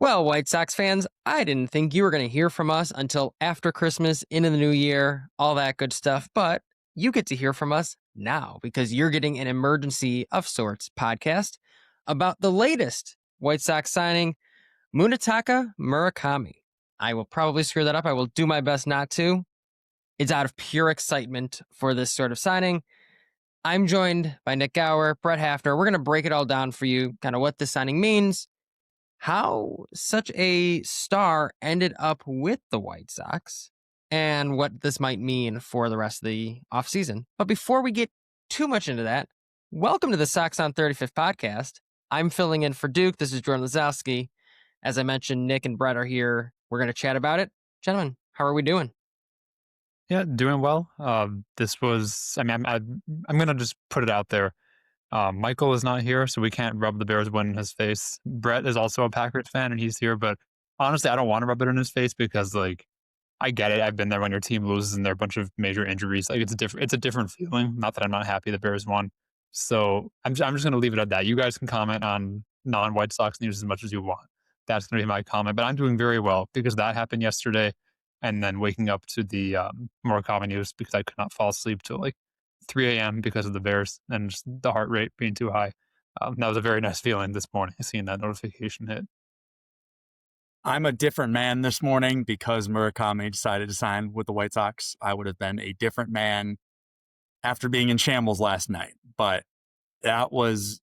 Well, White Sox fans, I didn't think you were going to hear from us until after Christmas, into the new year, all that good stuff. But you get to hear from us now because you're getting an emergency of sorts podcast about the latest White Sox signing, Munetaka Murakami. I will probably screw that up. I will do my best not to. It's out of pure excitement for this sort of signing. I'm joined by Nik Gaur, Brett Haffner. We're going to break it all down for you, kind of what this signing means, how such a star ended up with the White Sox, and what this might mean for the rest of the offseason. But before we get too much into that, welcome to the Sox On 35th podcast. I'm filling in for Duke. This is Jordan Lazowski. As I mentioned, Nick and Brett are here. We're going to chat about it. Gentlemen, how are we doing? Yeah, doing well. This was, I'm going to just put it out there. Michael is not here, so we can't rub the Bears win in his face. Brett is also a Packers fan, and he's here, but honestly, I don't want to rub it in his face because, I get it. I've been there when your team loses and there are a bunch of major injuries. It's a different feeling. Not that I'm not happy the Bears won. So I'm just going to leave it at that. You guys can comment on non-White Sox news as much as you want. That's going to be my comment. But I'm doing very well because that happened yesterday, and then waking up to the Murakami news because I could not fall asleep till 3 a.m. because of the Bears and just the heart rate being too high. That was a very nice feeling this morning, seeing that notification hit. I'm a different man this morning because Murakami decided to sign with the White Sox. I would have been a different man after being in shambles last night. But it was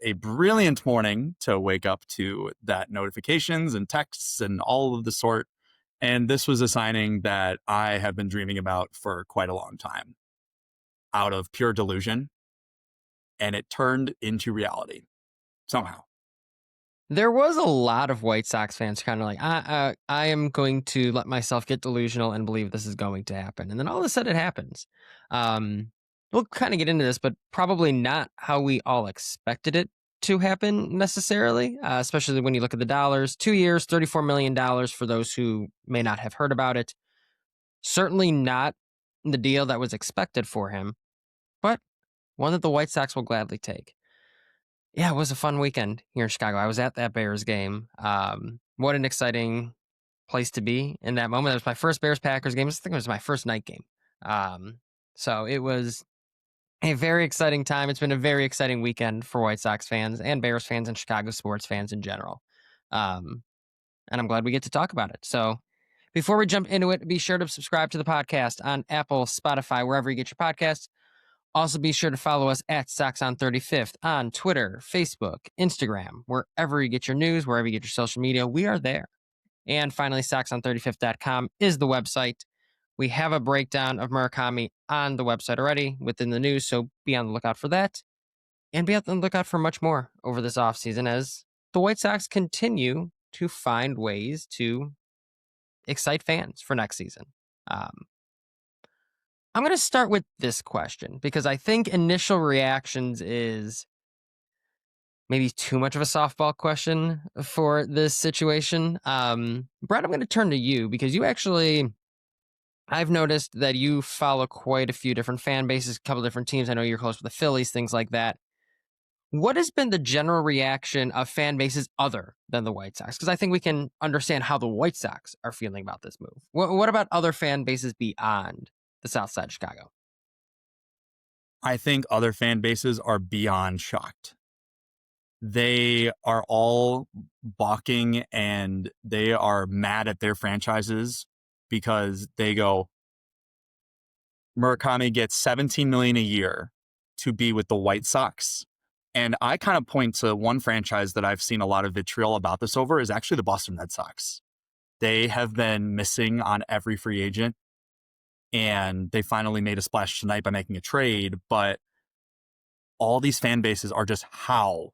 a brilliant morning to wake up to that notifications and texts and all of the sort. And this was a signing that I have been dreaming about for quite a long time out of pure delusion. And it turned into reality somehow. There was a lot of White Sox fans kind of like, I am going to let myself get delusional and believe this is going to happen. And then all of a sudden it happens. We'll kind of get into this, but probably not how we all expected it to happen necessarily, especially when you look at the dollars. 2 years, $34 million for those who may not have heard about it. Certainly not the deal that was expected for him, but one that the White Sox will gladly take. Yeah, it was a fun weekend here in Chicago. I was at that Bears game. What an exciting place to be in that moment. It was my first Bears-Packers game. I think it was my first night game. So it was a very exciting time. It's been a very exciting weekend for White Sox fans and Bears fans and Chicago sports fans in general. And I'm glad we get to talk about it. So before we jump into it, be sure to subscribe to the podcast on Apple, Spotify, wherever you get your podcasts. Also, be sure to follow us at Sox on 35th on Twitter, Facebook, Instagram, wherever you get your news, wherever you get your social media, we are there. And finally, soxon35th.com is the website. We have a breakdown of Murakami on the website already within the news, so be on the lookout for that. And be on the lookout for much more over this offseason as the White Sox continue to find ways to excite fans for next season. I'm going to start with this question because I think initial reactions is maybe too much of a softball question for this situation. Brett, I'm going to turn to you because I've noticed that you follow quite a few different fan bases, a couple different teams. I know you're close with the Phillies, things like that. What has been the general reaction of fan bases other than the White Sox? Because I think we can understand how the White Sox are feeling about this move. What about other fan bases beyond the South Side of Chicago? I think other fan bases are beyond shocked. They are all balking and they are mad at their franchises because they go, Murakami gets $17 million a year to be with the White Sox. And I kind of point to one franchise that I've seen a lot of vitriol about this over is actually the Boston Red Sox. They have been missing on every free agent. And they finally made a splash tonight by making a trade. But all these fan bases are just, how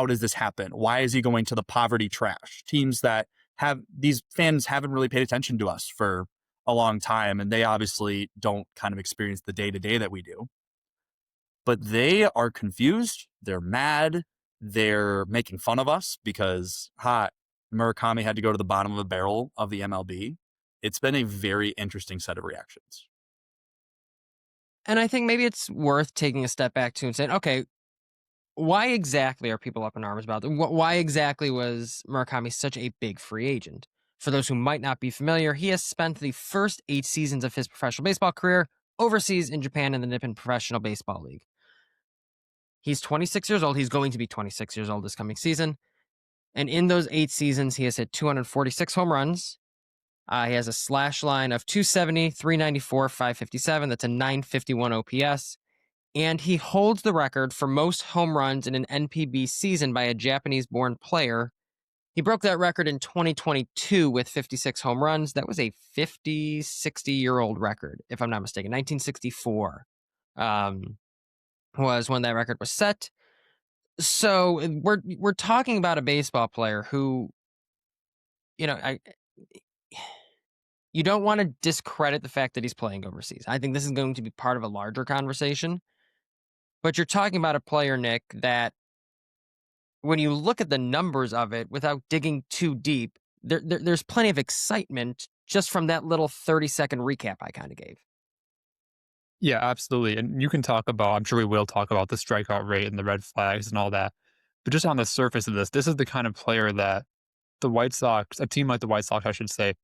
does this happen? Why is he going to the poverty trash? Teams that have these fans haven't really paid attention to us for a long time. And they obviously don't kind of experience the day-to-day that we do. But they are confused. They're mad. They're making fun of us because, Murakami had to go to the bottom of the barrel of the MLB. It's been a very interesting set of reactions. And I think maybe it's worth taking a step back to and saying, okay, why exactly are people up in arms about it? Why exactly was Murakami such a big free agent? For those who might not be familiar, he has spent the first 8 seasons of his professional baseball career overseas in Japan in the Nippon Professional Baseball League. He's 26 years old. He's going to be 26 years old this coming season. And in those 8 seasons, he has hit 246 home runs. He has a slash line of 270, 394, 557. That's a 951 OPS. And he holds the record for most home runs in an NPB season by a Japanese-born player. He broke that record in 2022 with 56 home runs. That was a 50, 60-year-old record, if I'm not mistaken. 1964 was when that record was set. So we're talking about a baseball player who, you don't want to discredit the fact that he's playing overseas. I think this is going to be part of a larger conversation. But you're talking about a player, Nick, that when you look at the numbers of it without digging too deep, there's plenty of excitement just from that little 30-second recap I kind of gave. Yeah, absolutely. And you can talk about, I'm sure we will talk about the strikeout rate and the red flags and all that. But just on the surface of this is the kind of player that the White Sox, a team like the White Sox, I should say,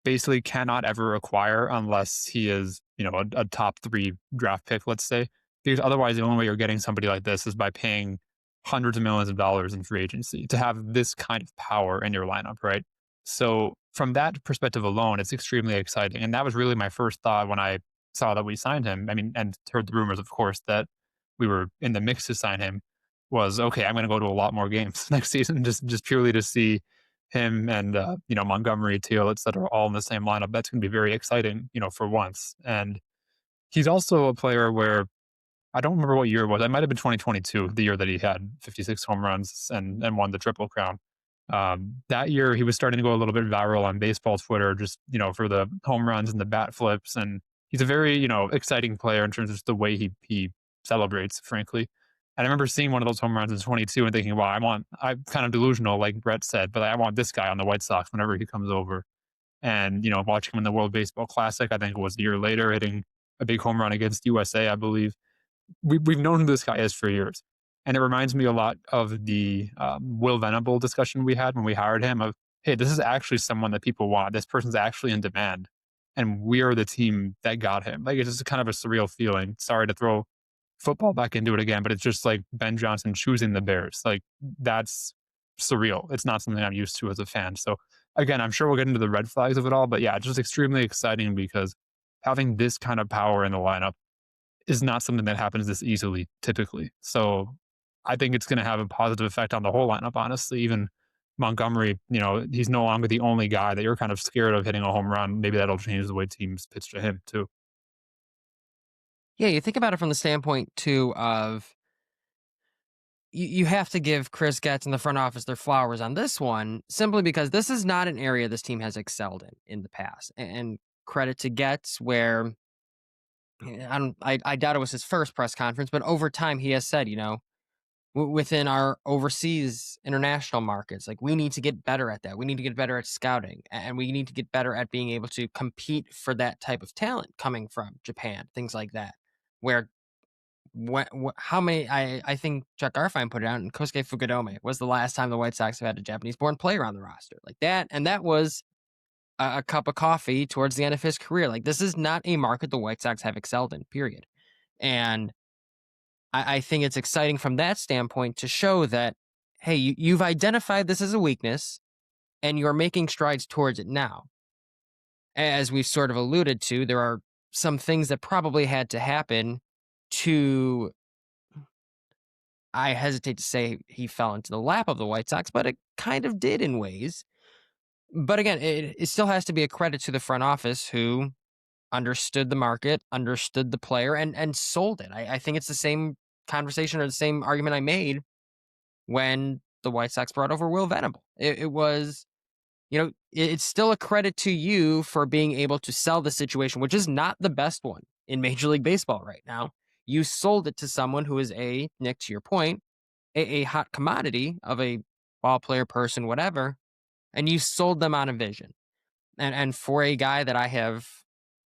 basically cannot ever acquire unless he is, a top 3 draft pick, let's say. Because otherwise, the only way you're getting somebody like this is by paying hundreds of millions of dollars in free agency to have this kind of power in your lineup, right? So from that perspective alone, it's extremely exciting. And that was really my first thought when I saw that we signed him. I mean, and heard the rumors, of course, that we were in the mix to sign him, was okay, I'm going to go to a lot more games next season, just purely to see him and Montgomery, Teal, et cetera, all in the same lineup. That's going to be very exciting, for once. And he's also a player where I don't remember what year it was. It might have been 2022, the year that he had 56 home runs and won the Triple Crown. That year, he was starting to go a little bit viral on baseball Twitter, just for the home runs and the bat flips. And he's a very exciting player in terms of just the way he celebrates, frankly. And I remember seeing one of those home runs in 22 and thinking, wow, I'm kind of delusional, like Brett said, but I want this guy on the White Sox whenever he comes over. And, watching him in the World Baseball Classic, I think it was a year later, hitting a big home run against USA, I believe. We've known who this guy is for years. And it reminds me a lot of the Will Venable discussion we had when we hired him of, hey, this is actually someone that people want. This person's actually in demand. And we are the team that got him. Like, it's just kind of a surreal feeling. Sorry to throw football back into it again, but it's just like Ben Johnson choosing the Bears. Like, that's surreal. It's not something I'm used to as a fan. So again, I'm sure we'll get into the red flags of it all, but yeah, it's just extremely exciting because having this kind of power in the lineup is not something that happens this easily typically. So I think it's going to have a positive effect on the whole lineup, honestly. Even Montgomery, he's no longer the only guy that you're kind of scared of hitting a home run. Maybe that'll change the way teams pitch to him too. Yeah, you think about it from the standpoint, too, of you have to give Chris Getz and the front office their flowers on this one, simply because this is not an area this team has excelled in the past. And credit to Getz, where I doubt it was his first press conference, but over time he has said, within our overseas international markets, like, we need to get better at that. We need to get better at scouting, and we need to get better at being able to compete for that type of talent coming from Japan, things like that. Where how many? I think Chuck Garfien put it out, and Kosuke Fukudome was the last time the White Sox have had a Japanese-born player on the roster like that, and that was a cup of coffee towards the end of his career. Like, this is not a market the White Sox have excelled in, period. And I think it's exciting from that standpoint to show that, hey, you've identified this as a weakness, and you're making strides towards it now. As we've sort of alluded to, there are some things that probably had to happen to, I hesitate to say he fell into the lap of the White Sox, but it kind of did in ways. But again, it still has to be a credit to the front office, who understood the market, understood the player, and sold it. I think it's the same conversation or the same argument I made when the White Sox brought over Will Venable. It was, it's still a credit to you for being able to sell the situation, which is not the best one in Major League Baseball right now. You sold it to someone who is Nick, to your point, a hot commodity of a ball player, person, whatever, and you sold them on a vision. And for a guy that I have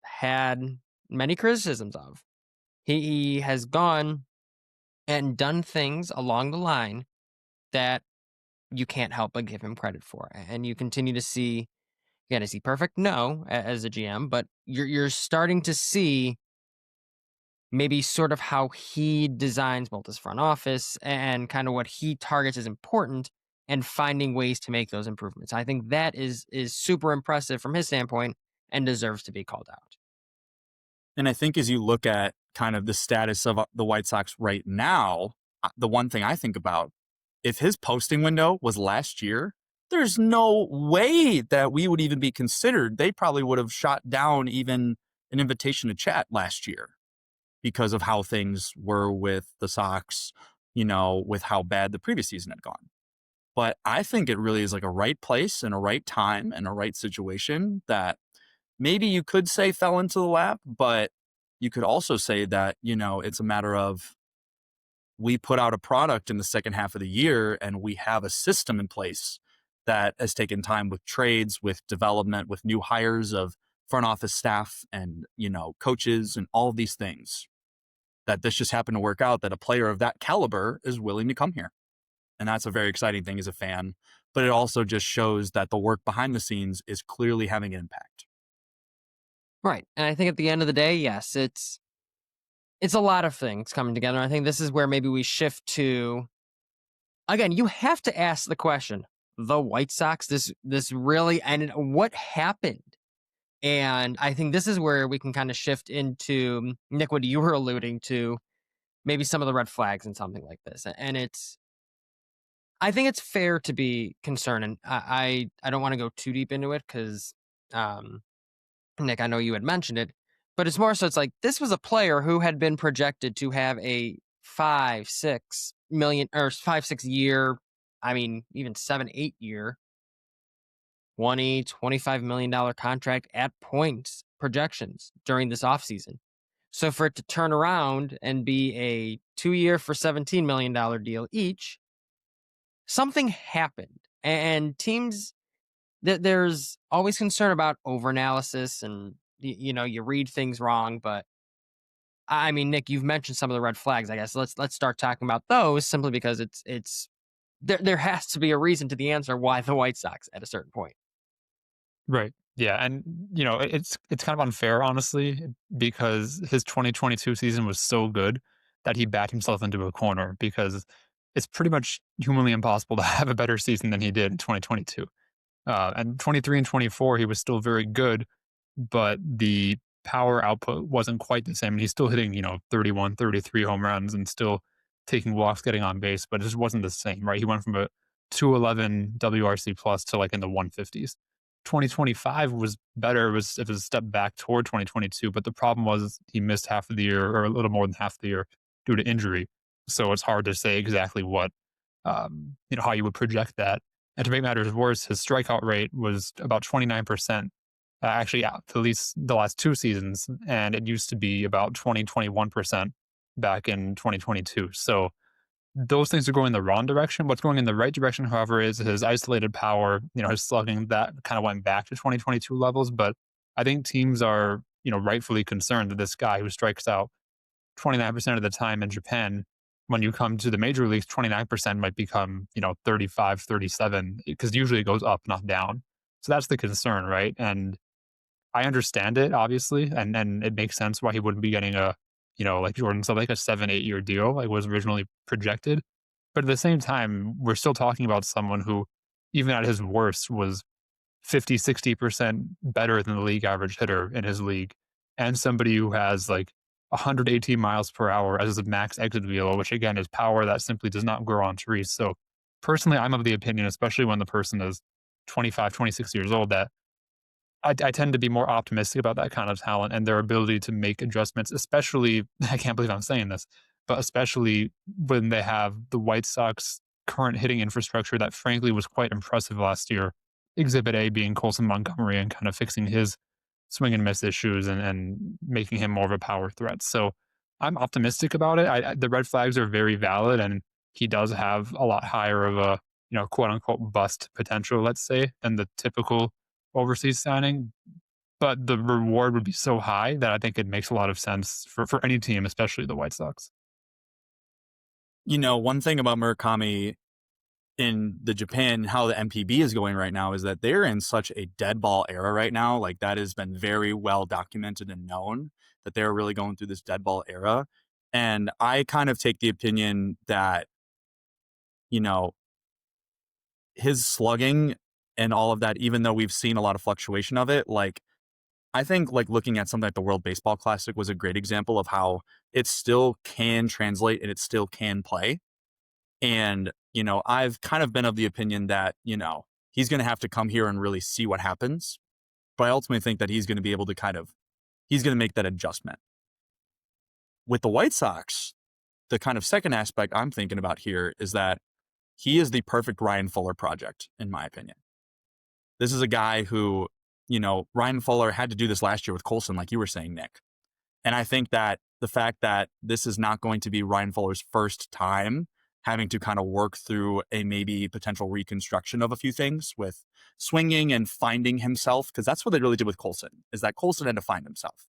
had many criticisms of, he has gone and done things along the line that you can't help but give him credit for. And you continue to see, again, is he perfect? No, as a GM, but you're starting to see maybe sort of how he designs both his front office and kind of what he targets as important and finding ways to make those improvements. I think that is super impressive from his standpoint and deserves to be called out. And I think as you look at kind of the status of the White Sox right now, the one thing I think about, if his posting window was last year, there's no way that we would even be considered. They probably would have shot down even an invitation to chat last year because of how things were with the Sox, with how bad the previous season had gone. But I think it really is like a right place and a right time and a right situation that maybe you could say fell into the lap, but you could also say that, it's a matter of we put out a product in the second half of the year and we have a system in place that has taken time with trades, with development, with new hires of front office staff and, coaches and all of these things, that this just happened to work out, that a player of that caliber is willing to come here. And that's a very exciting thing as a fan, but it also just shows that the work behind the scenes is clearly having an impact. Right. And I think at the end of the day, yes, it's a lot of things coming together. I think this is where maybe we shift to, again, you have to ask the question, the White Sox, this really ended, what happened? And I think this is where we can kind of shift into, Nick, what you were alluding to, maybe some of the red flags and something like this. And I think it's fair to be concerned. And I don't want to go too deep into it because, Nick, I know you had mentioned it, but it's more so it's like this was a player who had been projected to have a 5-6 million or 5-6 year, I mean, even 7-8 year, 20-25 million dollar contract at points projections during this offseason. So for it to turn around and be a 2-year for $17 million deal each, something happened. And teams, there's always concern about overanalysis and you read things wrong, but I mean, Nick, you've mentioned some of the red flags. I guess let's start talking about those simply because it's there has to be a reason to the answer why the White Sox at a certain point. Right. Yeah, and it's kind of unfair, honestly, because his 2022 season was so good that he backed himself into a corner because it's pretty much humanly impossible to have a better season than he did in 2022. And 23 and 24, he was still very good, but the power output wasn't quite the same. And he's still hitting, 31, 33 home runs and still taking walks, getting on base, but it just wasn't the same, right? He went from a 211 WRC plus to like in the 150s. 2025 was better. It was a step back toward 2022, but the problem was he missed half of the year or a little more than half the year due to injury. So it's hard to say exactly what, how you would project that. And to make matters worse, his strikeout rate was about 29%, actually, at least the last two seasons. And it used to be about 21% back in 2022. So those things are going in the wrong direction. What's going in the right direction, however, is his isolated power, his slugging that kind of went back to 2022 levels. But I think teams are, rightfully concerned that this guy who strikes out 29% of the time in Japan, when you come to the major leagues, 29% might become, 35, 37, because usually it goes up, not down. So that's the concern, right? And I understand it, obviously, and it makes sense why he wouldn't be getting a, like Jordan said, like a 7-8 year deal, like was originally projected. But at the same time, we're still talking about someone who, even at his worst, was 50, 60% better than the league average hitter in his league, and somebody who has like 118 miles per hour as a max exit velo, which again is power that simply does not grow on trees. So personally, I'm of the opinion, especially when the person is 25, 26 years old, that I tend to be more optimistic about that kind of talent and their ability to make adjustments, especially, I can't believe I'm saying this, but especially when they have the White Sox current hitting infrastructure that frankly was quite impressive last year. Exhibit A being Colson Montgomery and kind of fixing his swing and miss issues and making him more of a power threat. So I'm optimistic about it. The red flags are very valid, and he does have a lot higher of a, quote unquote bust potential, let's say, than the typical overseas signing. But the reward would be so high that I think it makes a lot of sense for any team, especially the White Sox. One thing about Murakami in the Japan, how the MPB is going right now, is that they're in such a dead ball era right now. Like, that has been very well documented and known that they're really going through this dead ball era. And I kind of take the opinion that, his slugging and all of that, even though we've seen a lot of fluctuation of it, like, I think like looking at something like the World Baseball Classic was a great example of how it still can translate and it still can play. And, I've kind of been of the opinion that, he's going to have to come here and really see what happens. But I ultimately think that he's going to be able to he's going to make that adjustment. With the White Sox, the kind of second aspect I'm thinking about here is that he is the perfect Ryan Fuller project, in my opinion. This is a guy who, Ryan Fuller had to do this last year with Colson, like you were saying, Nick. And I think that the fact that this is not going to be Ryan Fuller's first time having to kind of work through a maybe potential reconstruction of a few things with swinging and finding himself, because that's what they really did with Colson, is that Colson had to find himself.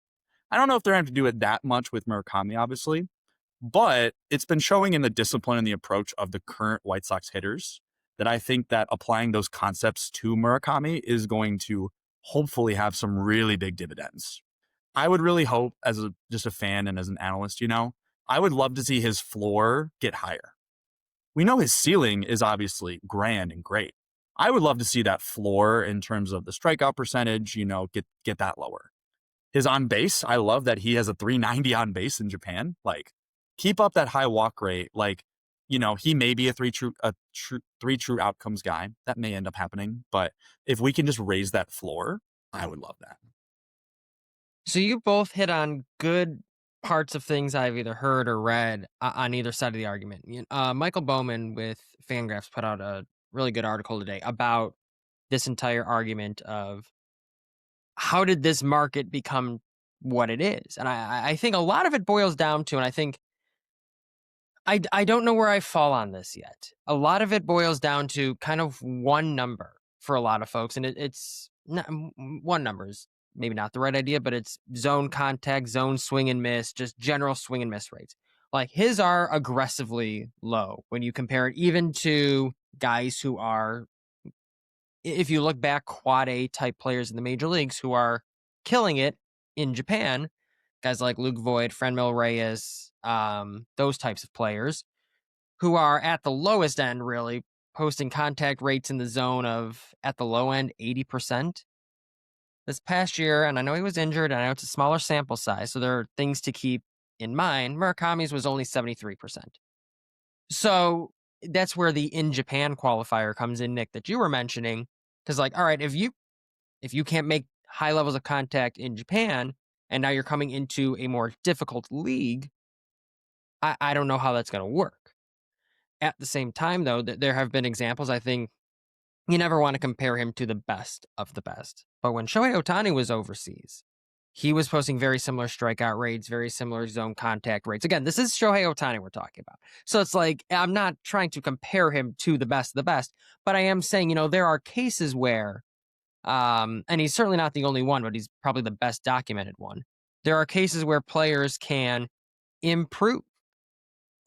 I don't know if they're going to have to do it that much with Murakami, obviously, but it's been showing in the discipline and the approach of the current White Sox hitters that I think that applying those concepts to Murakami is going to hopefully have some really big dividends. I would really hope, as just a fan and as an analyst, I would love to see his floor get higher. We know his ceiling is obviously grand and great. I would love to see that floor in terms of the strikeout percentage, get that lower. His on base, I love that he has a 390 on base in Japan. Like, keep up that high walk rate. Like, he may be a three true outcomes guy. That may end up happening. But if we can just raise that floor, I would love that. So you both hit on good parts of things I've either heard or read on either side of the argument. Michael Bowman with Fangraphs put out a really good article today about this entire argument of how did this market become what it is? And I think a lot of it boils down to, and I think I don't know where I fall on this yet. A lot of it boils down to kind of one number for a lot of folks, and it's not, one number is maybe not the right idea, but it's zone contact, zone swing and miss, just general swing and miss rates. Like, his are aggressively low when you compare it even to guys who are, if you look back, quad A type players in the major leagues who are killing it in Japan, guys like Luke Voigt, Franmil Reyes, those types of players who are at the lowest end, really posting contact rates in the zone of, at the low end, 80%. This past year, and I know he was injured, and I know it's a smaller sample size, so there are things to keep in mind. Murakami's was only 73%. So that's where the in Japan qualifier comes in, Nick, that you were mentioning. Because, like, all right, if you can't make high levels of contact in Japan, and now you're coming into a more difficult league, I don't know how that's going to work. At the same time, though, there have been examples. I think you never want to compare him to the best of the best. But when Shohei Ohtani was overseas, he was posting very similar strikeout rates, very similar zone contact rates. Again, this is Shohei Ohtani we're talking about. So it's like, I'm not trying to compare him to the best of the best, but I am saying, there are cases where, and he's certainly not the only one, but he's probably the best documented one. There are cases where players can improve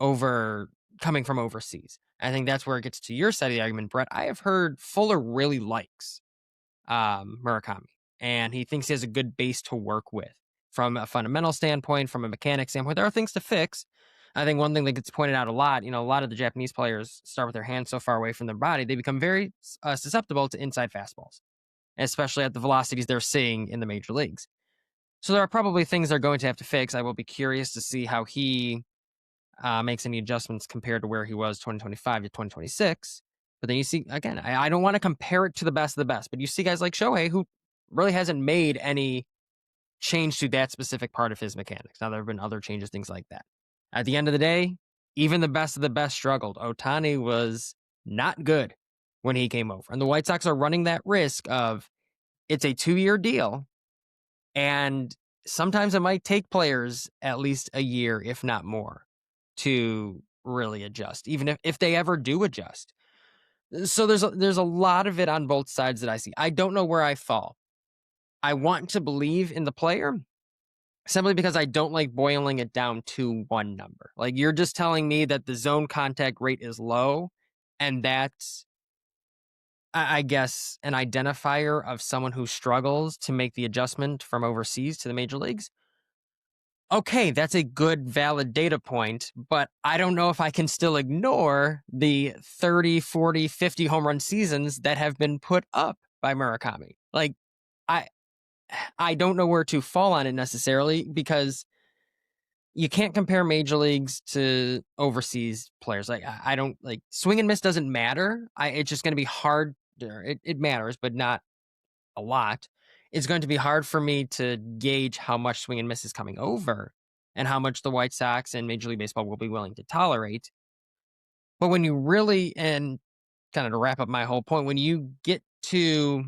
over coming from overseas. I think that's where it gets to your side of the argument, Brett. I have heard Fuller really likes Murakami, and he thinks he has a good base to work with from a fundamental standpoint, from a mechanic standpoint. There are things to fix. I think one thing that gets pointed out a lot, a lot of the Japanese players start with their hands so far away from their body, they become very susceptible to inside fastballs, especially at the velocities they're seeing in the major leagues. So there are probably things they're going to have to fix. I will be curious to see how he makes any adjustments compared to where he was 2025 to 2026. But then you see, again, I don't want to compare it to the best of the best, but you see guys like Shohei who really hasn't made any change to that specific part of his mechanics. Now, there have been other changes, things like that. At the end of the day, even the best of the best struggled. Ohtani was not good when he came over. And the White Sox are running that risk of it's a 2-year deal, and sometimes it might take players at least a year, if not more, to really adjust, even if they ever do adjust. So there's a lot of it on both sides that I see. I don't know where I fall. I want to believe in the player simply because I don't like boiling it down to one number. Like, you're just telling me that the zone contact rate is low, and that's, I guess, an identifier of someone who struggles to make the adjustment from overseas to the major leagues. Okay, that's a good, valid data point, but I don't know if I can still ignore the 30, 40, 50 home run seasons that have been put up by Murakami. Like, I don't know where to fall on it necessarily, because you can't compare major leagues to overseas players. Like, I don't like, swing and miss doesn't matter. It's just going to be hard. It matters, but not a lot. It's going to be hard for me to gauge how much swing and miss is coming over and how much the White Sox and Major League Baseball will be willing to tolerate. But when you really, and kind of to wrap up my whole point, when you get to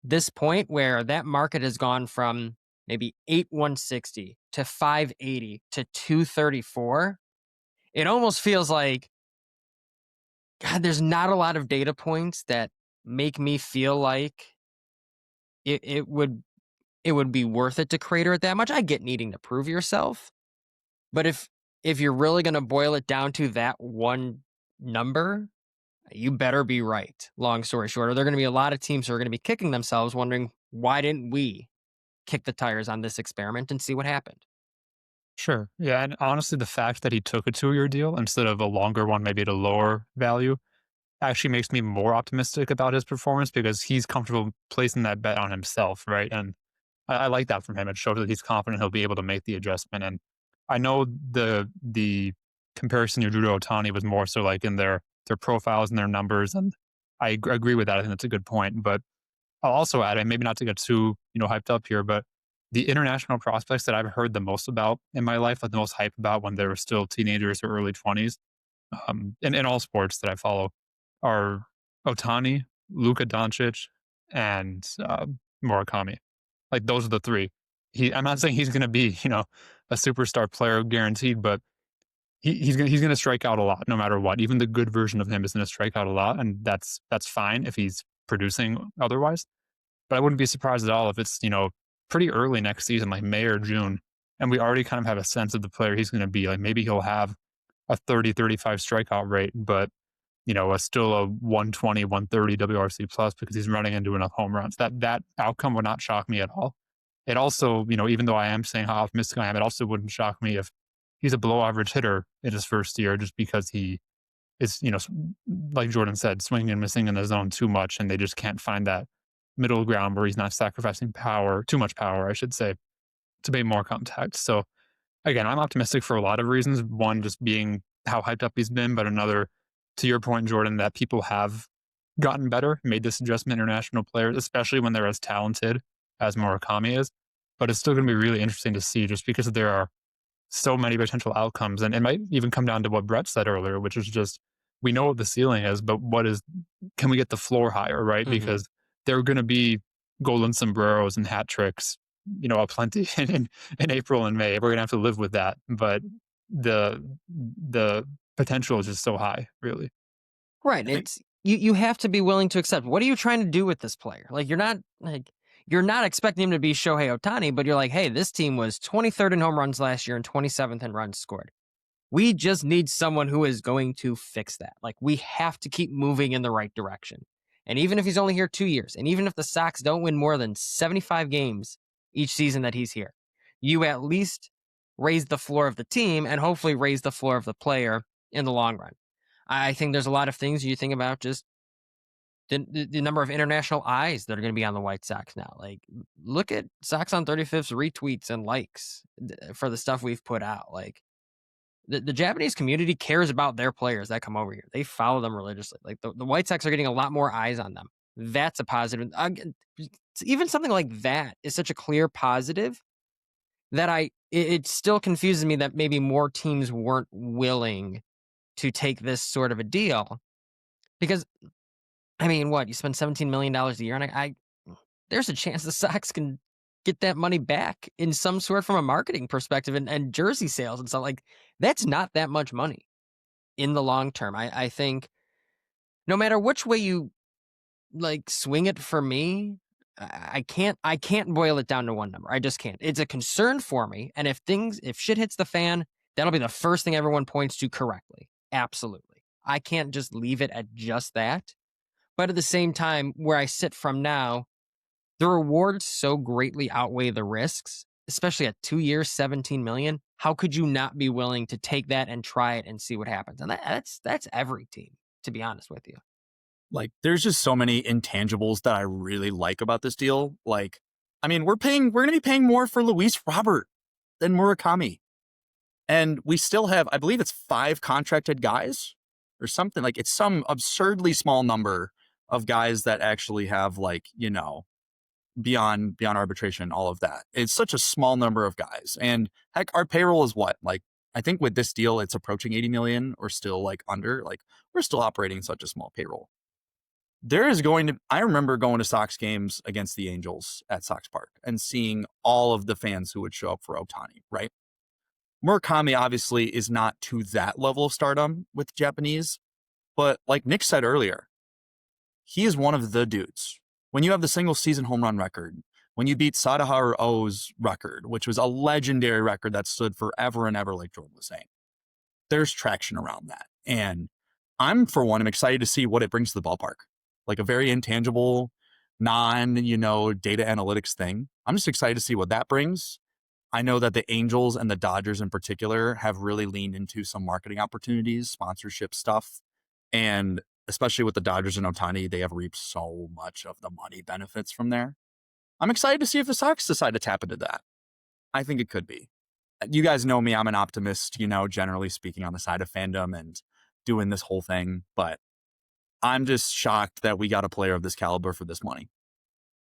this point where that market has gone from maybe 8/160 to 580 to 234, it almost feels like, God, there's not a lot of data points that make me feel like it would be worth it to crater it that much. I get needing to prove yourself, but if you're really going to boil it down to that one number, you better be right. Long story short, there are going to be a lot of teams who are going to be kicking themselves, wondering, why didn't we kick the tires on this experiment and see what happened? Sure. Yeah, and honestly, the fact that he took a 2-year deal instead of a longer one, maybe at a lower value, actually makes me more optimistic about his performance because he's comfortable placing that bet on himself, right? And I like that from him. It shows that he's confident he'll be able to make the adjustment. And I know the comparison you drew to Otani was more so like in their profiles and their numbers, and agree with that. I think that's a good point. But I'll also add, and maybe not to get too hyped up here, but the international prospects that I've heard the most about in my life, like the most hype about when they were still teenagers or early 20s, in all sports that I follow, are Otani, Luka Doncic, and Murakami. Like those are the three. I'm not saying he's going to be, a superstar player guaranteed, but he's gonna strike out a lot no matter what. Even the good version of him is going to strike out a lot, and that's fine if he's producing otherwise. But I wouldn't be surprised at all if it's pretty early next season, like May or June, and we already kind of have a sense of the player he's going to be. Like maybe he'll have a 30-35 strikeout rate, but still a 120, 130 WRC plus because he's running into enough home runs. That outcome would not shock me at all. It also, even though I am saying how optimistic I am, it also wouldn't shock me if he's a below average hitter in his first year just because he is, like Jordan said, swinging and missing in the zone too much, and they just can't find that middle ground where he's not sacrificing too much power, I should say, to make more contact. So again, I'm optimistic for a lot of reasons. One, just being how hyped up he's been, but another, to your point, Jordan, that people have gotten better, made this adjustment, international players, especially when they're as talented as Murakami is. But it's still going to be really interesting to see just because there are so many potential outcomes. And it might even come down to what Brett said earlier, which is just, we know what the ceiling is, but can we get the floor higher, right? Mhm. Because there are going to be golden sombreros and hat tricks, aplenty in April and May. We're going to have to live with that. But the potential is just so high, really. Right. It's you have to be willing to accept. What are you trying to do with this player? Like, you're not expecting him to be Shohei Ohtani, but you're like, hey, this team was 23rd in home runs last year and 27th in runs scored. We just need someone who is going to fix that. Like, we have to keep moving in the right direction. And even if he's only here 2 years, and even if the Sox don't win more than 75 games each season that he's here, you at least raise the floor of the team and hopefully raise the floor of the player in the long run. I think there's a lot of things you think about, just the number of international eyes that are going to be on the White Sox now. Like, look at Sox on 35th's retweets and likes for the stuff we've put out. Like, the Japanese community cares about their players that come over here. They follow them religiously. Like, the White Sox are getting a lot more eyes on them. That's a positive. Even something like that is such a clear positive that it still confuses me that maybe more teams weren't willing to take this sort of a deal. Because, I mean, you spend $17 million a year, and there's a chance the Sox can get that money back in some sort from a marketing perspective and jersey sales and stuff. Like, that's not that much money in the long term. I think no matter which way you swing it, for me, I can't boil it down to one number. I just can't. It's a concern for me. And if shit hits the fan, that'll be the first thing everyone points to correctly. Absolutely. I can't just leave it at just that. But at the same time, where I sit from now, the rewards so greatly outweigh the risks, especially at 2 years, 17 million. How could you not be willing to take that and try it and see what happens? And that's every team, to be honest with you. Like, there's just so many intangibles that I really like about this deal. Like, I mean, we're going to be paying more for Luis Robert than Murakami. And we still have, I believe it's 5 contracted guys or something. Like, it's some absurdly small number of guys that actually have, like, you know, beyond arbitration, all of that. It's such a small number of guys. And heck, our payroll is what? Like, I think with this deal, it's approaching 80 million or still like under. Like, we're still operating such a small payroll. I remember going to Sox games against the Angels at Sox Park and seeing all of the fans who would show up for Ohtani, right? Murakami obviously is not to that level of stardom with Japanese, but like Nick said earlier, he is one of the dudes. When you have the single season home run record, when you beat Sadaharu O's record, which was a legendary record that stood forever and ever, like Jordan was saying, there's traction around that. And I'm excited to see what it brings to the ballpark. Like a very intangible, data analytics thing. I'm just excited to see what that brings. I know that the Angels and the Dodgers in particular have really leaned into some marketing opportunities, sponsorship stuff. And especially with the Dodgers and Ohtani, they have reaped so much of the money benefits from there. I'm excited to see if the Sox decide to tap into that. I think it could be. You guys know me, I'm an optimist, generally speaking, on the side of fandom and doing this whole thing. But I'm just shocked that we got a player of this caliber for this money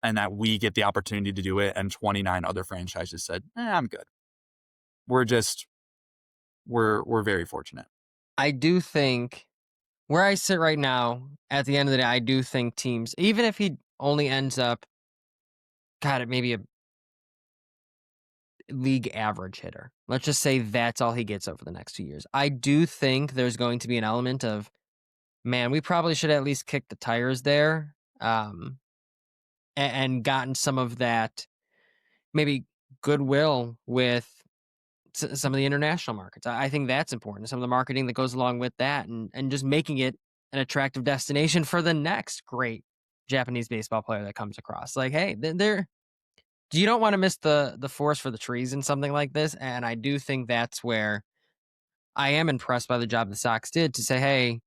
and that we get the opportunity to do it. And 29 other franchises said, I'm good. We're very fortunate. I do think where I sit right now, at the end of the day, I do think teams, even if he only ends up, maybe a league average hitter. Let's just say that's all he gets over the next 2 years. I do think there's going to be an element of, man, we probably should at least kick the tires there, and gotten some of that maybe goodwill with some of the international markets. I think that's important. Some of the marketing that goes along with that, and just making it an attractive destination for the next great Japanese baseball player that comes across. Like, hey, you don't want to miss the forest for the trees in something like this. And I do think that's where I am impressed by the job the Sox did to say, hey,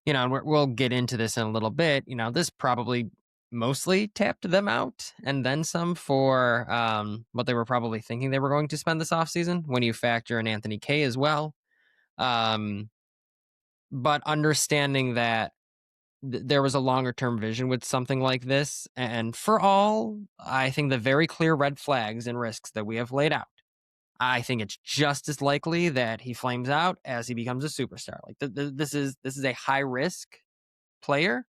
and we'll get into this in a little bit. This probably mostly tapped them out and then some for what they were probably thinking they were going to spend this offseason when you factor in Anthony Kay as well. But understanding that there was a longer term vision with something like this. And for all, I think the very clear red flags and risks that we have laid out, I think it's just as likely that he flames out as he becomes a superstar. Like this is a high risk player,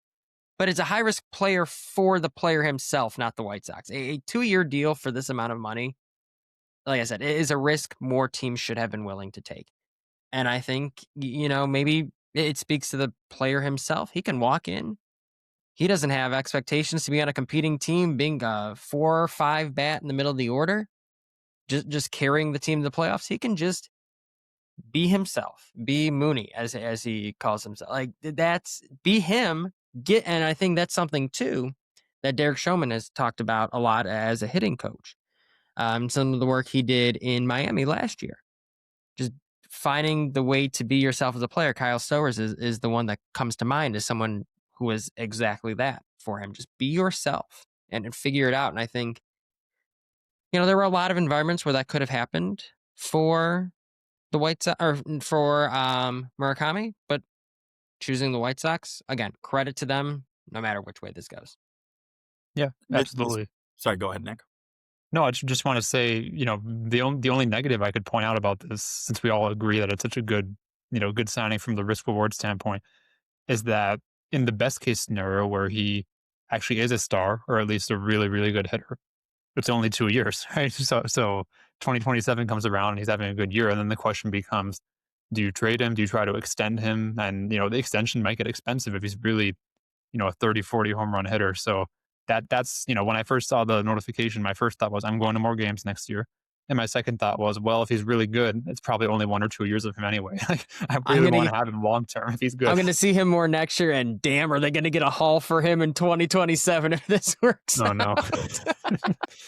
but it's a high risk player for the player himself, not the White Sox. A 2-year deal for this amount of money, like I said, it is a risk more teams should have been willing to take. And I think, maybe it speaks to the player himself. He can walk in. He doesn't have expectations to be on a competing team, being a 4 or 5 bat in the middle of the order, just carrying the team to the playoffs. He can just be himself, be Mooney, as he calls himself. Like, be him. And I think that's something too that Derek Showman has talked about a lot as a hitting coach. Some of the work he did in Miami last year, just finding the way to be yourself as a player. Kyle Stowers is the one that comes to mind as someone who is exactly that for him. Just be yourself and figure it out. And I think, there were a lot of environments where that could have happened for the White Sox or for Murakami, but choosing the White Sox, again, credit to them, no matter which way this goes. Yeah, absolutely. Sorry, go ahead, Nick. No, I just want to say, the only negative I could point out about this, since we all agree that it's such a good, good signing from the risk reward standpoint, is that in the best case scenario where he actually is a star, or at least a really, really good hitter, it's only 2 years, right? So 2027 comes around and he's having a good year. And then the question becomes, do you trade him? Do you try to extend him? And, the extension might get expensive if he's really, a 30, 40 home run hitter. So that's, when I first saw the notification, my first thought was, I'm going to more games next year. And my second thought was, well, if he's really good, it's probably only 1 or 2 years of him anyway. Like, I I'm really gonna want to have him long term if he's good. I'm gonna see him more next year, and damn, are they gonna get a haul for him in 2027 if this works? Oh no.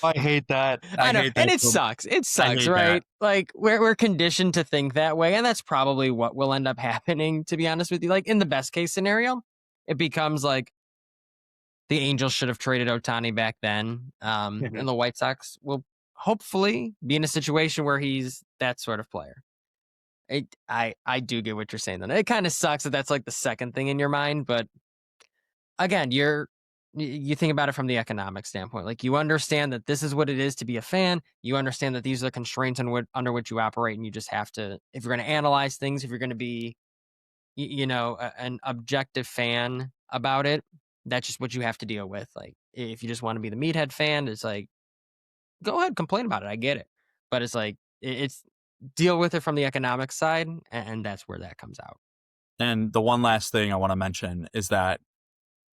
I hate that. I know, hate and that it sucks. It sucks, hate right? that. Like we're conditioned to think that way, and that's probably what will end up happening. To be honest with you, like in the best case scenario, it becomes like the Angels should have traded Ohtani back then, and the White Sox will hopefully be in a situation where he's that sort of player. I do get what you're saying though. It kind of sucks that that's like the second thing in your mind, but again, you think about it from the economic standpoint. Like you understand that this is what it is to be a fan. You understand that these are the constraints under which you operate, and you just have to, if you're going to analyze things, if you're going to be, an objective fan about it, that's just what you have to deal with. Like if you just want to be the meathead fan, it's like, go ahead, complain about it. I get it, but it's like it's deal with it from the economic side, and that's where that comes out. And the one last thing I want to mention is that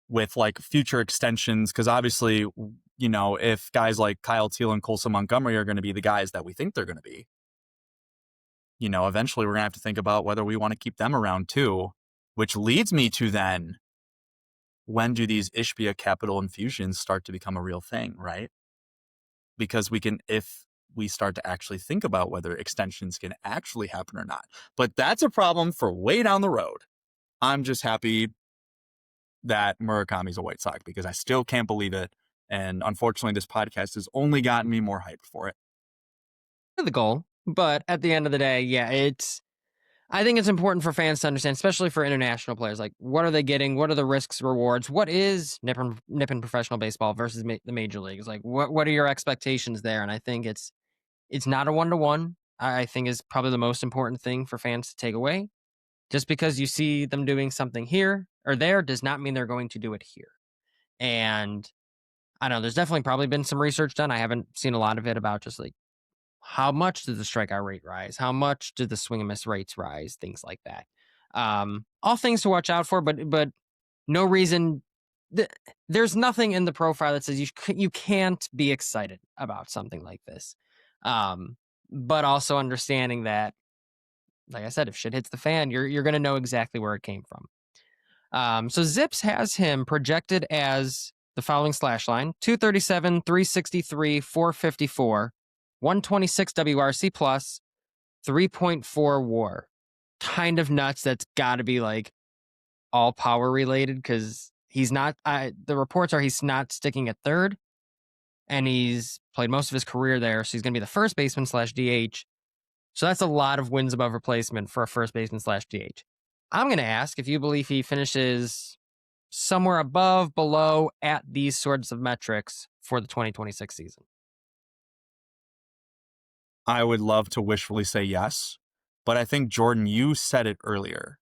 with like future extensions, because obviously, if guys like Kyle Teal and Colson Montgomery are going to be the guys that we think they're going to be, eventually we're going to have to think about whether we want to keep them around too, which leads me to then, when do these Ishbia capital infusions start to become a real thing, right? Because if we start to actually think about whether extensions can actually happen or not. But that's a problem for way down the road. I'm just happy that Murakami's a White Sox because I still can't believe it. And unfortunately, this podcast has only gotten me more hyped for it. The goal, but at the end of the day, yeah, I think it's important for fans to understand, especially for international players, like what are they getting? What are the risks, rewards? What is nipping professional baseball versus the major leagues? Like what are your expectations there? And I think it's not a 1-to-1. I think is probably the most important thing for fans to take away. Just because you see them doing something here or there does not mean they're going to do it here. And I know there's definitely probably been some research done. I haven't seen a lot of it about just like how much does the strikeout rate rise? How much do the swing and miss rates rise? Things like that. All things to watch out for, but no reason. There's nothing in the profile that says you can't be excited about something like this. But also understanding that, like I said, if shit hits the fan, you're going to know exactly where it came from. So Zips has him projected as the following slash line: 237, 363, 454, 126 WRC plus, 3.4 WAR. Kind of nuts. That's got to be like all power related because he's not. The reports are he's not sticking at third, and he's played most of his career there, so he's going to be the first baseman / DH. So that's a lot of wins above replacement for a first baseman / DH. I'm going to ask if you believe he finishes somewhere above, below, at these sorts of metrics for the 2026 season. I would love to wishfully say yes, but I think, Jordan, you said it earlier.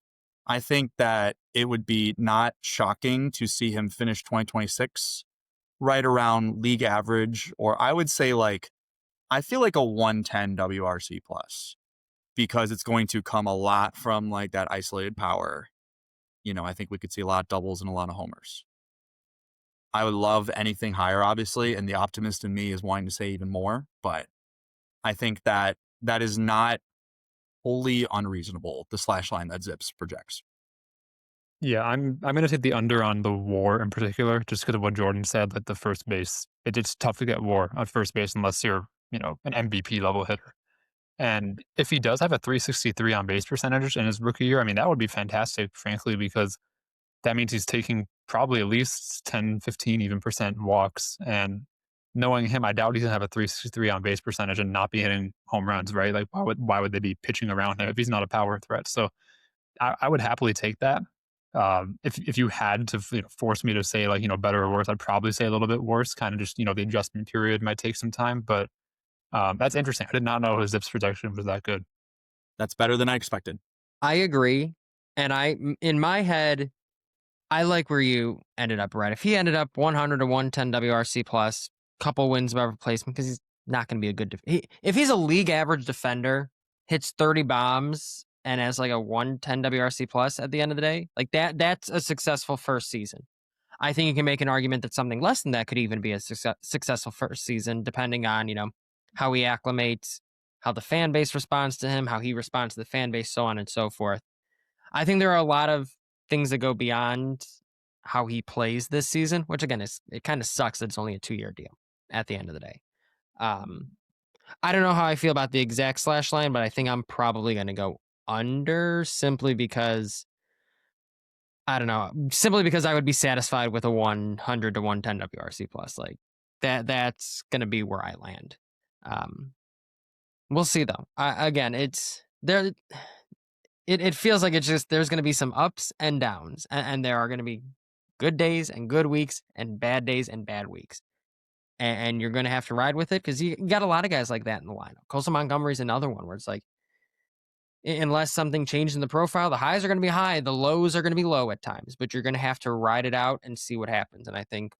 I think that it would be not shocking to see him finish 2026 right around league average, or I would say I feel like a 110 WRC plus, because it's going to come a lot from like that isolated power. I think we could see a lot of doubles and a lot of homers. I would love anything higher, obviously, and the optimist in me is wanting to say even more, but I think that is not wholly unreasonable, the slash line that Zips projects. Yeah, I'm going to take the under on the WAR in particular, just because of what Jordan said. Like the first base, it's tough to get WAR on first base unless you're, an MVP level hitter. And if he does have a 363 on base percentage in his rookie year, I mean, that would be fantastic, frankly, because that means he's taking probably at least 10, 15 even percent walks. And knowing him, I doubt he's going to have a 363 on base percentage and not be hitting home runs, right? Like, why would they be pitching around him if he's not a power threat? So I would happily take that. If you had to force me to say better or worse, I'd probably say a little bit worse. Kind of just the adjustment period might take some time, but that's interesting. I did not know his Zips projection was that good. That's better than I expected. I agree, and in my head, I like where you ended up. Right, if he ended up 100 to 110 WRC plus, couple wins above replacement, because he's not going to be a good. If he's a league average defender, hits 30 bombs and has like a 110 WRC plus at the end of the day, like that's a successful first season. I think you can make an argument that something less than that could even be a successful first season, depending on, how he acclimates, how the fan base responds to him, how he responds to the fan base, so on and so forth. I think there are a lot of things that go beyond how he plays this season, which again, it kind of sucks that it's only a 2-year deal at the end of the day. I don't know how I feel about the exact slash line, but I think I'm probably going to go under simply because I don't know, simply because I would be satisfied with a 100 to 110 WRC plus. Like that's going to be where I land. We'll see though. Again, it's there. It feels like it's just there's going to be some ups and downs, and there are going to be good days and good weeks and bad days and bad weeks. And you're going to have to ride with it because you got a lot of guys like that in the lineup. Colson Montgomery's another one where it's like, unless something changed in the profile, the highs are going to be high, the lows are going to be low at times, but you're going to have to ride it out and see what happens. And I think,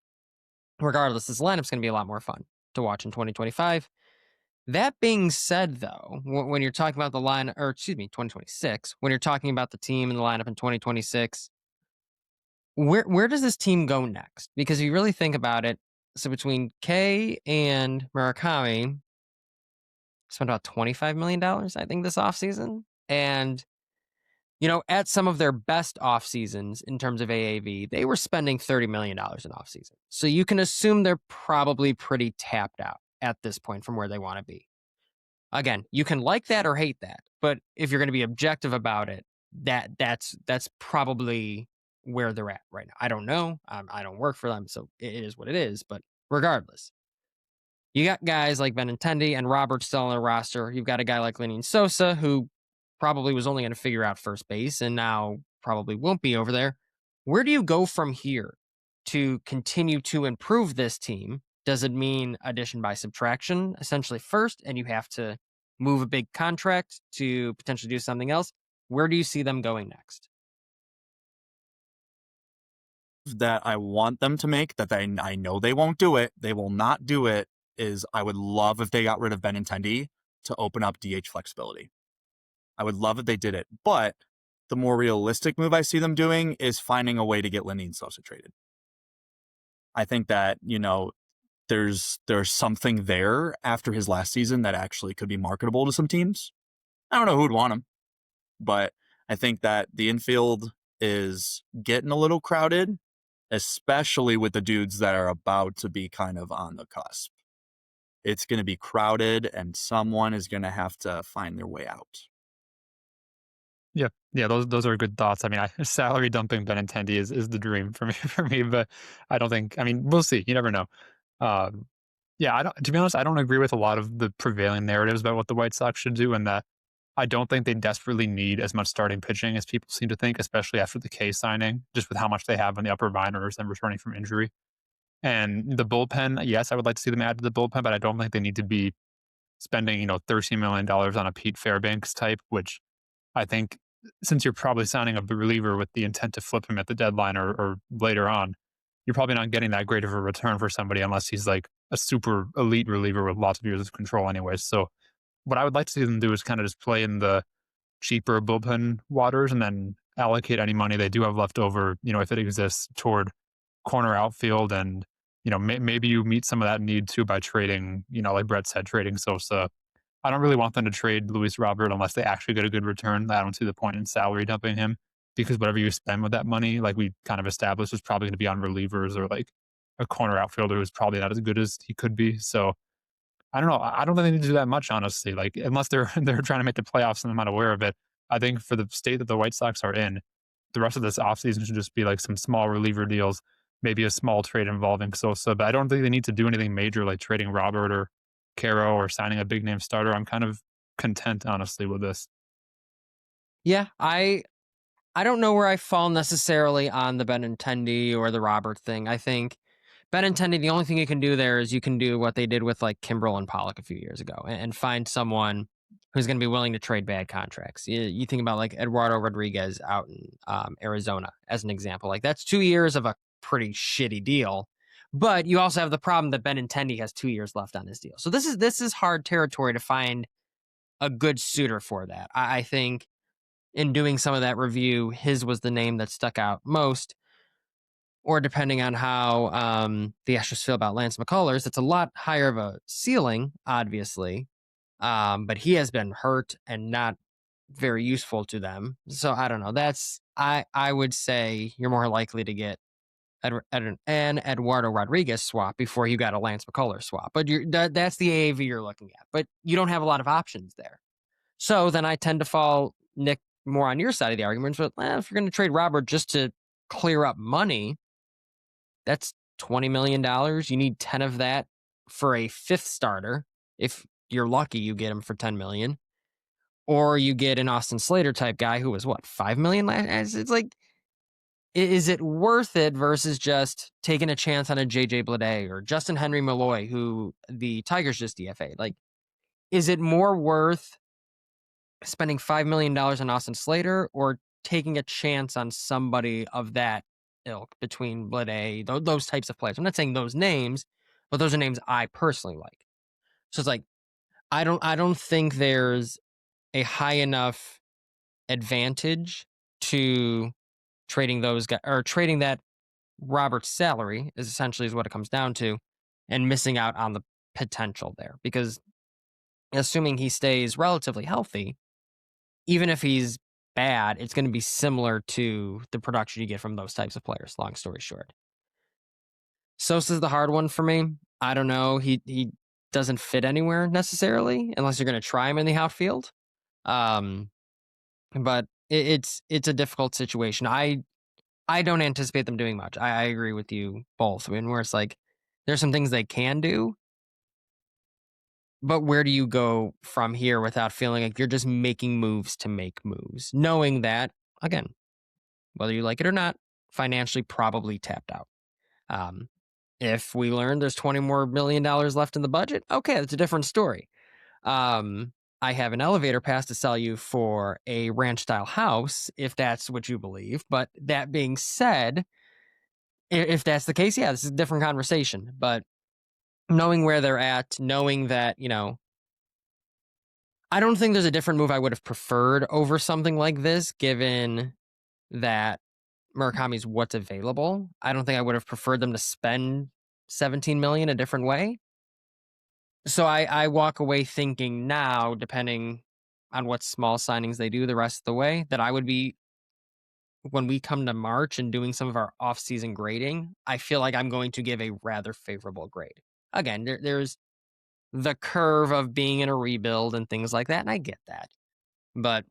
regardless, this lineup's going to be a lot more fun to watch in 2025. That being said, though, when you're talking about the line, or excuse me, 2026, when you're talking about the team and the lineup in 2026, where does this team go next? Because if you really think about it, so between K and Murakami, spent about $25 million, I think, this offseason. And, at some of their best off seasons in terms of AAV, they were spending $30 million in off season. So you can assume they're probably pretty tapped out at this point from where they want to be. Again, you can like that or hate that, but if you're going to be objective about it, that's probably where they're at right now. I don't know. I don't work for them, so it is what it is. But regardless, you got guys like Benintendi and Robert still on the roster. You've got a guy like Lenyn Sosa, who probably was only going to figure out first base and now probably won't be over there. Where do you go from here to continue to improve this team? Does it mean addition by subtraction, essentially first, and you have to move a big contract to potentially do something else? Where do you see them going next? That I want them to make, that I know they won't do it, they will not do it, is I would love if they got rid of Benintendi to open up DH flexibility. I would love if they did it. But the more realistic move I see them doing is finding a way to get Lenyn Sosa traded. I think that, there's something there after his last season that actually could be marketable to some teams. I don't know who'd want him, but I think that the infield is getting a little crowded, especially with the dudes that are about to be kind of on the cusp. It's going to be crowded and someone is going to have to find their way out. Yeah, those are good thoughts. I mean, salary dumping Benintendi is the dream for me, but I don't think. I mean, we'll see. You never know. Yeah, I don't. To be honest, I don't agree with a lot of the prevailing narratives about what the White Sox should do, and that I don't think they desperately need as much starting pitching as people seem to think, especially after the K signing, just with how much they have in the upper minors and returning from injury. And the bullpen, yes, I would like to see them add to the bullpen, but I don't think they need to be spending, $13 million on a Pete Fairbanks type, which I think, since you're probably signing a reliever with the intent to flip him at the deadline or later on, you're probably not getting that great of a return for somebody unless he's like a super elite reliever with lots of years of control anyways. So what I would like to see them do is kind of just play in the cheaper bullpen waters and then allocate any money they do have left over, if it exists, toward corner outfield. And, maybe you meet some of that need too by trading, like Brett said, trading Sosa. I don't really want them to trade Luis Robert unless they actually get a good return. I don't see the point in salary dumping him, because whatever you spend with that money, like we kind of established, is probably going to be on relievers or like a corner outfielder who's probably not as good as he could be. So I don't know. I don't think they need to do that much, honestly. Like, unless they're trying to make the playoffs and I'm not aware of it. I think for the state that the White Sox are in, the rest of this offseason should just be like some small reliever deals, maybe a small trade involving Sosa. But I don't think they need to do anything major like trading Robert or Caro or signing a big name starter. I'm kind of content, honestly, with this. Yeah, I don't know where I fall necessarily on the Benintendi or the Robert thing. I think Benintendi, the only thing you can do there is you can do what they did with like Kimbrel and Pollock a few years ago and find someone who's going to be willing to trade bad contracts. You think about like Eduardo Rodriguez out in Arizona as an example. Like, that's 2 years of a pretty shitty deal. But you also have the problem that Benintendi has 2 years left on his deal. So this is hard territory to find a good suitor for that. I think in doing some of that review, his was the name that stuck out most. or depending on how the Astros feel about Lance McCullers, it's a lot higher of a ceiling, obviously. But he has been hurt and not very useful to them. So I don't know. I would say you're more likely to get an Eduardo Rodriguez swap before you got a Lance McCullers swap. But that's the AAV you're looking at. But you don't have a lot of options there. So then I tend to fall, Nick, more on your side of the argument. But if you're going to trade Robert just to clear up money, that's $20 million. You need 10 of that for a fifth starter. If you're lucky, you get him for $10 million. Or you get an Austin Slater type guy who was what, $5 million last. It's like, is it worth it versus just taking a chance on a JJ Bleday or Justin Henry Malloy, who the Tigers just DFA'd? Like, is it more worth spending $5 million on Austin Slater or taking a chance on somebody of that ilk between Bleday, those types of players? I'm not saying those names, but those are names I personally like. So it's like, I don't think there's a high enough advantage to trading those guys, or trading that Robert's salary is essentially what it comes down to, and missing out on the potential there. Because assuming he stays relatively healthy, even if he's bad, it's going to be similar to the production you get from those types of players, long story short. Sosa's the hard one for me. I don't know. He doesn't fit anywhere necessarily, unless you're going to try him in the outfield. But it's a difficult situation. I don't anticipate them doing much. I agree with you both. I mean, where it's like, there's some things they can do, but where do you go from here without feeling like you're just making moves to make moves? Knowing that, again, whether you like it or not, financially probably tapped out. If we learn there's $20 more million left in the budget, okay, that's a different story. I have an elevator pass to sell you for a ranch style house, if that's what you believe. But that being said, if that's the case, yeah, this is a different conversation. But knowing where they're at, knowing that, I don't think there's a different move I would have preferred over something like this, given that Murakami's what's available. I don't think I would have preferred them to spend $17 million a different way. So I walk away thinking now, depending on what small signings they do the rest of the way, that I would be, when we come to March and doing some of our off-season grading, I feel like I'm going to give a rather favorable grade. Again, there's the curve of being in a rebuild and things like that, and I get that. But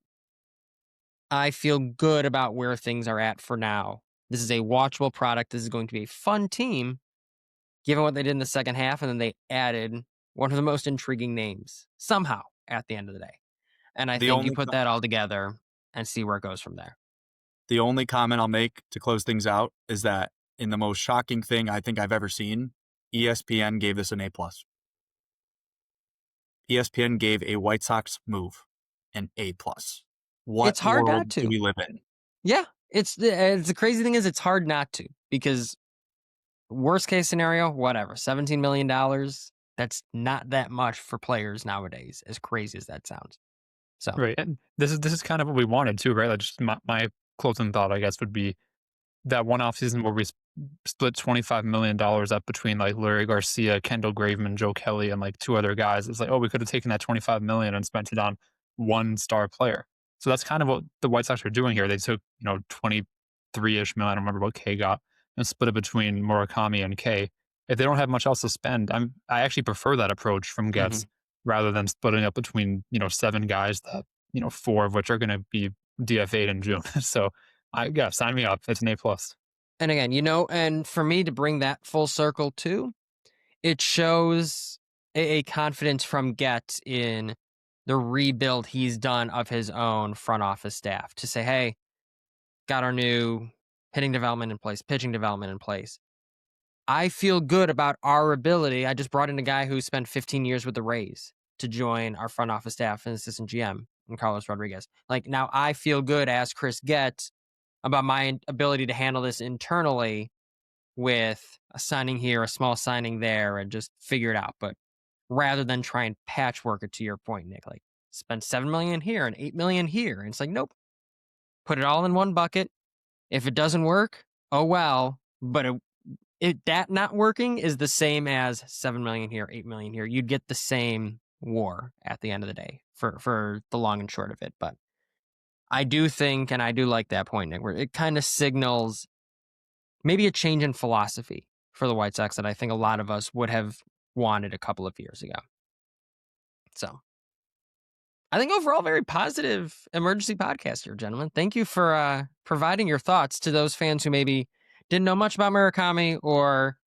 I feel good about where things are at for now. This is a watchable product. This is going to be a fun team, given what they did in the second half, and then they added one of the most intriguing names somehow at the end of the day. And I think you put that all together and see where it goes from there. The only comment I'll make to close things out is that in the most shocking thing I think I've ever seen, ESPN gave this an A+. ESPN gave a White Sox move an A+. What it's hard world not to. do we live in? Yeah, it's the crazy thing is it's hard not to, because worst case scenario, whatever, $17 million, that's not that much for players nowadays, as crazy as that sounds. So Right, and this is kind of what we wanted too, right? Like, just my closing thought, I guess, would be that one offseason where we split $25 million up between like Larry Garcia, Kendall Graveman, Joe Kelly, and like two other guys. It's like, oh, we could have taken that $25 million and spent it on one star player. So that's kind of what the White Sox are doing here. They took 23-ish million. I don't remember what K got, and split it between Murakami and K. If they don't have much else to spend, I actually prefer that approach from Getz rather than splitting up between 7 guys that 4 of which are going to be DFA'd in June. So sign me up. It's an A+. And again, and for me to bring that full circle too, it shows a confidence from Getz in the rebuild he's done of his own front office staff to say, hey, got our new hitting development in place, pitching development in place. I feel good about our ability. I just brought in a guy who spent 15 years with the Rays to join our front office staff and assistant GM, and Carlos Rodriguez. Like, now I feel good as Chris Getz about my ability to handle this internally with a signing here, a small signing there, and just figure it out. But rather than try and patchwork it, to your point, Nick, like spend $7 million here and $8 million here. And it's like, nope, put it all in one bucket. If it doesn't work, oh well, but that not working is the same as 7 million here, 8 million here. You'd get the same war at the end of the day for the long and short of it. But I do think, and I do like that point, Nick, where it kind of signals maybe a change in philosophy for the White Sox that I think a lot of us would have wanted a couple of years ago. So I think overall, very positive emergency podcast here, gentlemen. Thank you for providing your thoughts to those fans who maybe didn't know much about Murakami or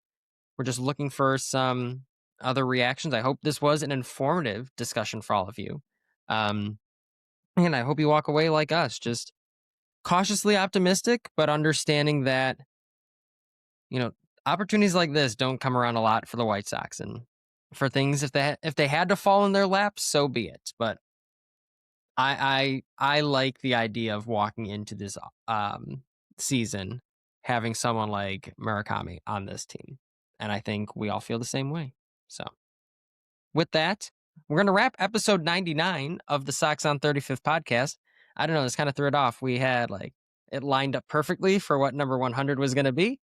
were just looking for some other reactions. I hope this was an informative discussion for all of you. And I hope you walk away like us, just cautiously optimistic, but understanding that, opportunities like this don't come around a lot for the White Sox. And for things, if they had to fall in their laps, so be it. But I like the idea of walking into this season having someone like Murakami on this team. And I think we all feel the same way. So with that, we're going to wrap episode 99 of the Sox on 35th podcast. I don't know, this kind of threw it off. We had it lined up perfectly for what number 100 was going to be.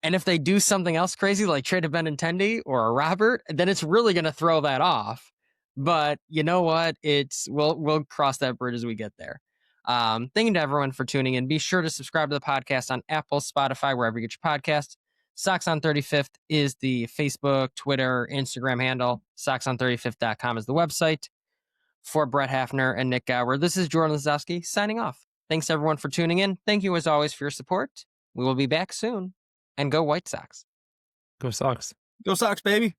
And if they do something else crazy like trade a Benintendi or a Robert, then it's really going to throw that off. But you know what? We'll cross that bridge as we get there. Thank you to everyone for tuning in. Be sure to subscribe to the podcast on Apple, Spotify, wherever you get your podcasts. Sox on 35th is the Facebook, Twitter, Instagram handle. SoxOn35th.com is the website. For Brett Haffner and Nik Gaur, this is Jordan Lazowski signing off. Thanks everyone for tuning in. Thank you as always for your support. We will be back soon. And go White Sox. Go Sox. Go Sox, baby.